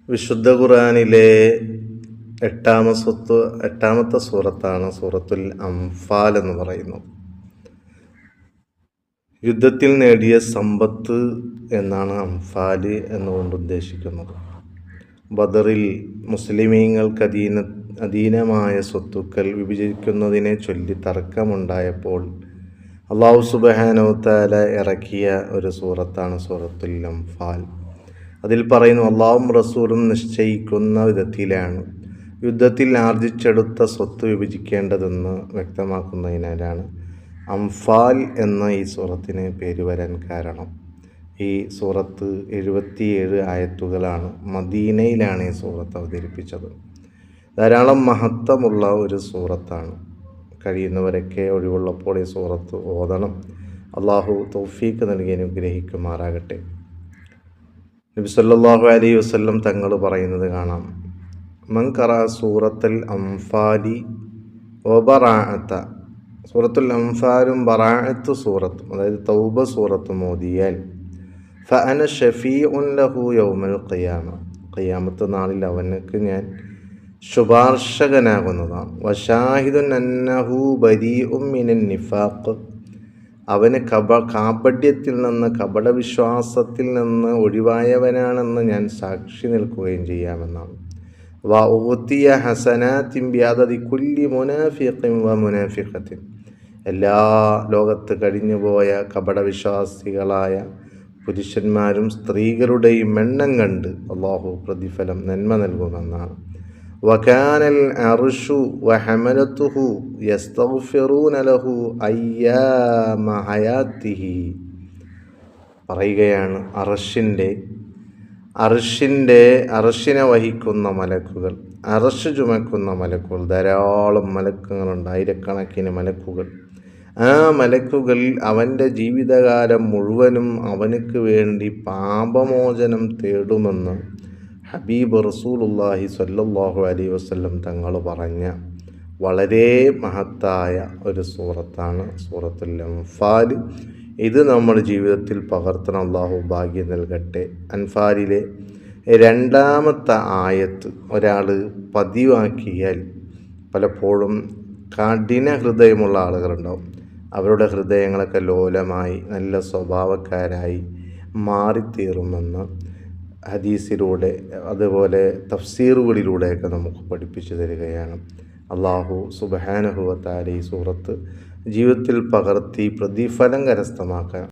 വിശുദ്ധ ഖുർആനിലെ എട്ടാമത്തെ സൂറത്താണ് സൂറത്തുൽ അംഫാൽ എന്ന് പറയുന്നത്. യുദ്ധത്തിൽ നേടിയ സമ്പത്ത് എന്നാണ് അംഫാൽ എന്നുകൊണ്ട് ഉദ്ദേശിക്കുന്നത്. ബദറിൽ മുസ്ലിമീങ്ങൾക്ക് അധീനമായ സ്വത്തുക്കൾ വിഭജിക്കുന്നതിനെ ചൊല്ലി തർക്കമുണ്ടായപ്പോൾ അല്ലാഹു സുബ്ഹാനഹു വ തആല ഇറക്കിയ ഒരു സൂറത്താണ് സൂറത്തുൽ അംഫാൽ. അതിൽ പറയുന്നു, അല്ലാഹും റസൂലും നിശ്ചയിക്കുന്ന വിധത്തിലാണ് യുദ്ധത്തിൽ ആർജിച്ചെടുത്ത സ്വത്ത് വിഭജിക്കേണ്ടതെന്ന് വ്യക്തമാക്കുന്നതിനാലാണ് അംഫാൽ എന്ന ഈ സൂറത്തിന് പേര് വരാൻ കാരണം. ഈ സൂറത്ത് 77 ആയത്തുകളാണ്. മദീനയിലാണ് ഈ സൂറത്ത് അവതരിപ്പിച്ചത്. ധാരാളം മഹത്വമുള്ള ഒരു സൂറത്താണ്. കഴിയുന്നവരൊക്കെ ഒഴിവുള്ളപ്പോൾ ഈ സൂറത്ത് ഓതണം. അള്ളാഹു തൗഫീഖ് നൽകി അനുഗ്രഹിക്കുമാറാകട്ടെ. നബി സല്ലല്ലാഹു അലൈഹി വസല്ലം തങ്ങൾ പറയുന്നത് കാണാം, മൻ ഖറഅ സൂറത്തുൽ അംഫാലി വ ബറാഅത, സൂറത്തുൽ അംഫാലും ബറാഅത്ത് സൂറത്തും, അതായത് തൗബ സൂറത്തും ഓതിയാൽ ഫഅന ഷഫീഉൻ ലഹു യൗമൽ ഖിയാമ, ഖിയാമത്ത് നാളിൽ അവനക്ക് ഞാൻ ശുപാർശകനാകുന്നതാണ്. വശാഹിദുൻ അന്നഹു ബരീഉം മിനൻ നിഫാഖ്, അവന് കാപഢ്യത്തിൽ നിന്ന്, കപടവിശ്വാസത്തിൽ നിന്ന് ഒഴിവായവനാണെന്ന് ഞാൻ സാക്ഷി നിൽക്കുകയും ചെയ്യാമെന്നാണ്. വഊതിയ ഹസനാത്തിൻ ബിഅദദി കുല്ലി മുനാഫിഖിൻ വ മുനാഫിഖത്തിൻ, എല്ലാ ലോകത്ത് കഴിഞ്ഞുപോയ കപടവിശ്വാസികളായ പുരുഷന്മാരും സ്ത്രീകളുടെയും എണ്ണം കണ്ട് അല്ലാഹു പ്രതിഫലം നന്മ നൽകുമെന്നാണ്. വകാനൽ അർശു വഹമലതുഹു യസ്തഗ്ഫിറൂന ലഹു അയ്യാമ ഹയാത്തിഹി, പറയുകയാണ്, അർശിനെ വഹിക്കുന്ന മലക്കുകൾ, അർശ് ചുമക്കുന്ന മലക്കുകൾ, ധാരാളം മലക്കുകളുണ്ട്, ആയിരക്കണക്കിന് മലക്കുകൾ. ആ മലക്കുകൾ അവൻ്റെ ജീവിതകാലം മുഴുവനും അവനക്ക് വേണ്ടി പാപമോചനം തേടുമെന്ന് ഹബീബ് റസൂലുള്ളാഹി സ്വല്ലല്ലാഹു അലൈഹി വസല്ലം തങ്ങൾ പറഞ്ഞ വളരെ മഹത്തായ ഒരു സൂറത്താണ് സൂറത്തുൽ അംഫാൽ. ഇത് നമ്മുടെ ജീവിതത്തിൽ പകർത്തണം. അല്ലാഹു ഭാഗ്യം നൽകട്ടെ. അൻഫാലിലെ 2ാമത്തെ ആയത്ത് ഒരാൾ പതിവാക്കിയാൽ പലപ്പോഴും കഠിന ഹൃദയമുള്ള ആളുകളുണ്ടാവും. അവരുടെ ഹൃദയങ്ങളൊക്കെ ലോലമായി നല്ല സ്വഭാവക്കാരായി മാറിത്തീരുമെന്ന് ഹദീസിലൂടെ അതുപോലെ തഫ്സീറുകളിലൂടെയൊക്കെ നമുക്ക് പഠിപ്പിച്ചു തരികയാണ്. അല്ലാഹു സുബ്ഹാനഹു വ തആല ഈ സൂറത്ത് ജീവിതത്തിൽ പകർത്തി പ്രതിഫലം കരസ്ഥമാക്കാൻ